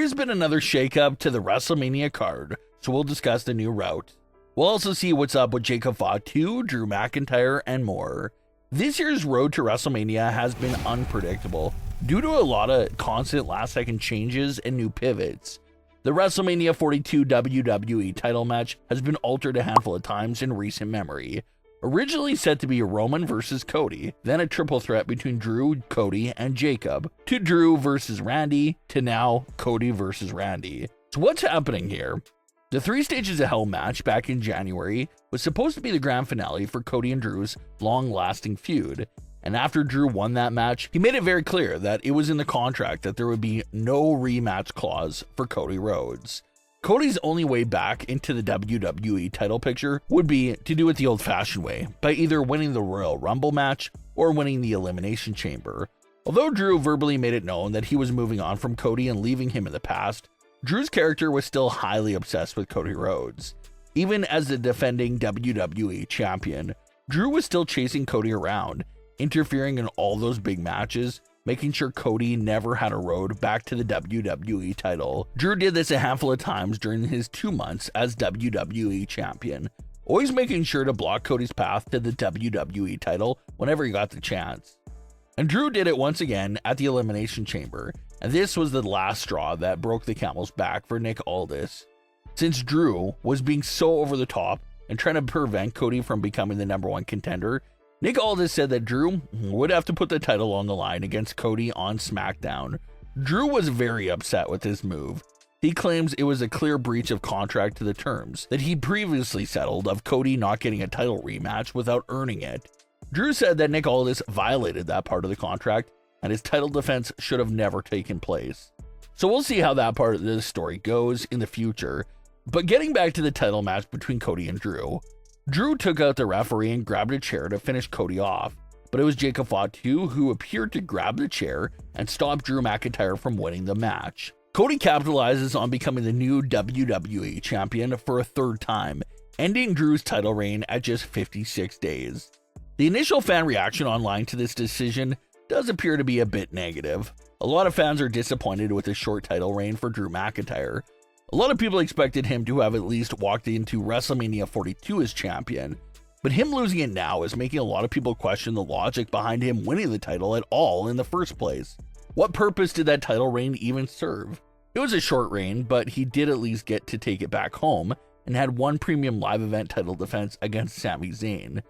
There's been another shakeup to the WrestleMania card, so we'll discuss the new route. We'll also see what's up with Jacob Fatu, Drew McIntyre, and more. This year's road to WrestleMania has been unpredictable due to a lot of constant last-second changes and new pivots. The WrestleMania 42 WWE title match has been altered a handful of times in recent memory. Originally set to be Roman versus Cody, then a triple threat between Drew, Cody, and Jacob, to Drew versus Randy, to now Cody versus Randy. So what's happening here? The 3 Stages of Hell match back in January was supposed to be the grand finale for Cody and Drew's long-lasting feud, and after Drew won that match, he made it very clear that it was in the contract that there would be no rematch clause for Cody Rhodes. Cody's only way back into the WWE title picture would be to do it the old-fashioned way, by either winning the Royal Rumble match or winning the Elimination Chamber. Although Drew verbally made it known that he was moving on from Cody and leaving him in the past, Drew's character was still highly obsessed with Cody Rhodes. Even as the defending WWE champion, Drew was still chasing Cody around, interfering in all those big matches, making sure Cody never had a road back to the WWE title. Drew did this a handful of times during his 2 months as WWE champion, always making sure to block Cody's path to the WWE title whenever he got the chance. And Drew did it once again at the Elimination Chamber, and this was the last straw that broke the camel's back for Nick Aldis. Since Drew was being so over the top and trying to prevent Cody from becoming the #1 contender, Nick Aldis said that Drew would have to put the title on the line against Cody on Smackdown. Drew was very upset with this move. He claims it was a clear breach of contract to the terms that he previously settled of Cody not getting a title rematch without earning it. Drew said that Nick Aldis violated that part of the contract and his title defense should have never taken place. So we'll see how that part of this story goes in the future. But getting back to the title match between Cody and Drew, Drew took out the referee and grabbed a chair to finish Cody off, but it was Jacob Fatu who appeared to grab the chair and stop Drew McIntyre from winning the match. Cody capitalizes on becoming the new WWE champion for a 3rd time, ending Drew's title reign at just 56 days. The initial fan reaction online to this decision does appear to be a bit negative. A lot of fans are disappointed with the short title reign for Drew McIntyre. A lot of people expected him to have at least walked into WrestleMania 42 as champion, but him losing it now is making a lot of people question the logic behind him winning the title at all in the first place. What purpose did that title reign even serve? It was a short reign, but he did at least get to take it back home and had 1 premium live event title defense against Sami Zayn.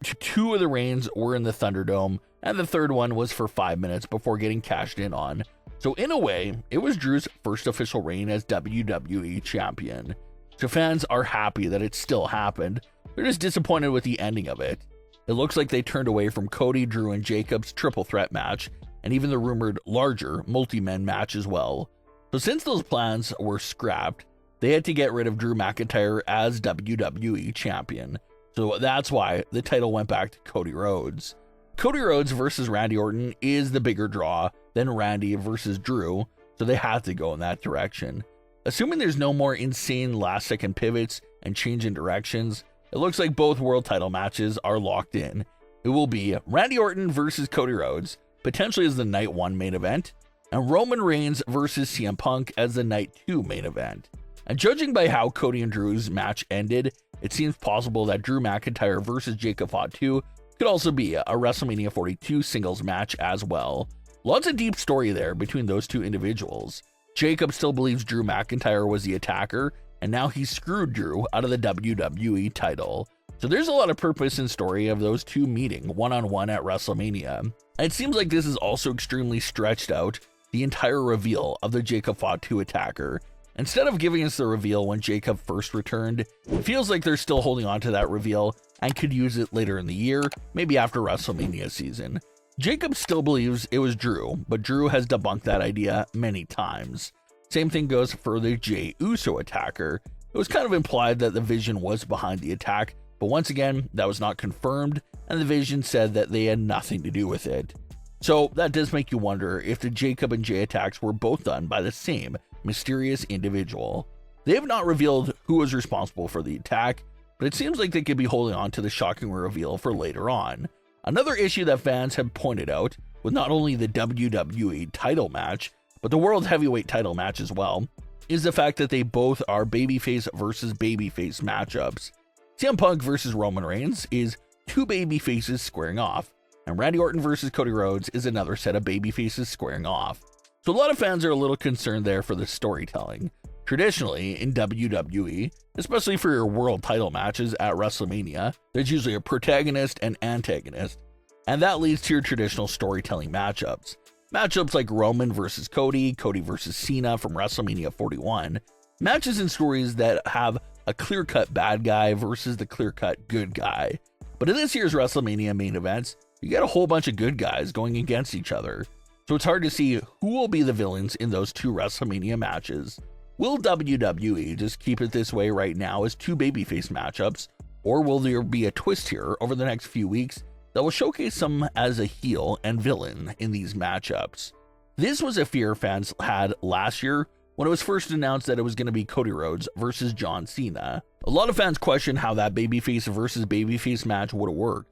2 of the reigns were in the Thunderdome, and the 3rd one was for 5 minutes before getting cashed in on. So in a way, it was Drew's first official reign as WWE champion. So fans are happy that it still happened. They're just disappointed with the ending of it. It looks like they turned away from Cody, Drew, and Jacob's triple threat match, and even the rumored larger multi-men match as well. So since those plans were scrapped, they had to get rid of Drew McIntyre as WWE champion. So that's why the title went back to Cody Rhodes. Cody Rhodes versus Randy Orton is the bigger draw than Randy versus Drew, so they have to go in that direction. Assuming there's no more insane last-second pivots and change in directions, it looks like both world title matches are locked in. It will be Randy Orton versus Cody Rhodes, potentially as the Night 1 main event, and Roman Reigns versus CM Punk as the Night 2 main event. And judging by how Cody and Drew's match ended, it seems possible that Drew McIntyre versus Jacob Fatu could also be a WrestleMania 42 singles match as well. Lots of deep story there between those 2 individuals. Jacob still believes Drew McIntyre was the attacker, and now he screwed Drew out of the WWE title. So there's a lot of purpose and story of those 2 meeting one-on-one at WrestleMania. And it seems like this is also extremely stretched out, the entire reveal of the Jacob Fatu attacker. Instead of giving us the reveal when Jacob first returned, it feels like they're still holding on to that reveal and could use it later in the year, maybe after WrestleMania season. Jacob still believes it was Drew, but Drew has debunked that idea many times. Same thing goes for the Jey Uso attacker. It was kind of implied that the Vision was behind the attack, but once again, that was not confirmed, and the Vision said that they had nothing to do with it. So that does make you wonder if the Jacob and Jey attacks were both done by the same mysterious individual. They have not revealed who was responsible for the attack, but it seems like they could be holding on to the shocking reveal for later on. Another issue that fans have pointed out with not only the WWE title match, but the World Heavyweight title match as well, is the fact that they both are babyface versus babyface matchups. CM Punk versus Roman Reigns is two babyfaces squaring off, and Randy Orton versus Cody Rhodes is another set of babyfaces squaring off. So a lot of fans are a little concerned there for the storytelling. Traditionally, in WWE, especially for your world title matches at WrestleMania, there's usually a protagonist and antagonist, and that leads to your traditional storytelling matchups. Matchups like Roman versus Cody, Cody versus Cena from WrestleMania 41, matches and stories that have a clear-cut bad guy versus the clear-cut good guy. But in this year's WrestleMania main events, you get a whole bunch of good guys going against each other, so it's hard to see who will be the villains in those two WrestleMania matches. Will WWE just keep it this way right now as two babyface matchups, or will there be a twist here over the next few weeks that will showcase some as a heel and villain in these matchups? This was a fear fans had last year when it was first announced that it was going to be Cody Rhodes versus John Cena. A lot of fans questioned how that babyface versus babyface match would have worked,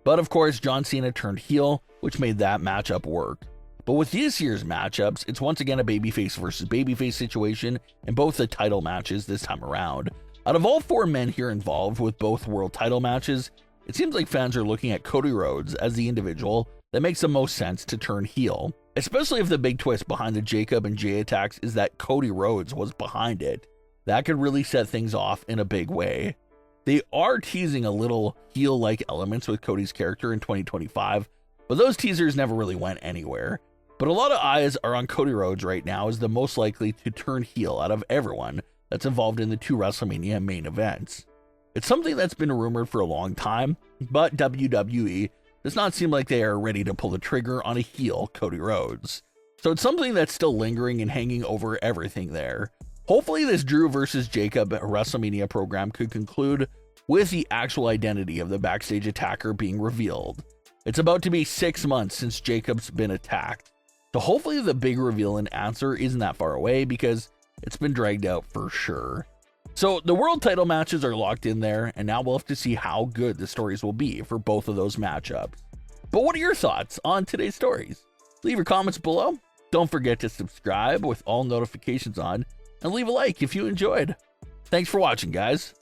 but of course John Cena turned heel, which made that matchup work. But with this year's matchups, it's once again a babyface versus babyface situation in both the title matches this time around. Out of all four men here involved with both world title matches, it seems like fans are looking at Cody Rhodes as the individual that makes the most sense to turn heel, especially if the big twist behind the Jacob and Jay attacks is that Cody Rhodes was behind it. That could really set things off in a big way. They are teasing a little heel-like elements with Cody's character in 2025, but those teasers never really went anywhere. But a lot of eyes are on Cody Rhodes right now as the most likely to turn heel out of everyone that's involved in the two WrestleMania main events. It's something that's been rumored for a long time, but WWE does not seem like they are ready to pull the trigger on a heel Cody Rhodes. So it's something that's still lingering and hanging over everything there. Hopefully this Drew versus Jacob WrestleMania program could conclude with the actual identity of the backstage attacker being revealed. It's about to be 6 months since Jacob's been attacked. So hopefully the big reveal and answer isn't that far away because it's been dragged out for sure. So the world title matches are locked in there, and now we'll have to see how good the stories will be for both of those matchups. But what are your thoughts on today's stories? Leave your comments below. Don't forget to subscribe with all notifications on, and leave a like if you enjoyed. Thanks for watching, guys.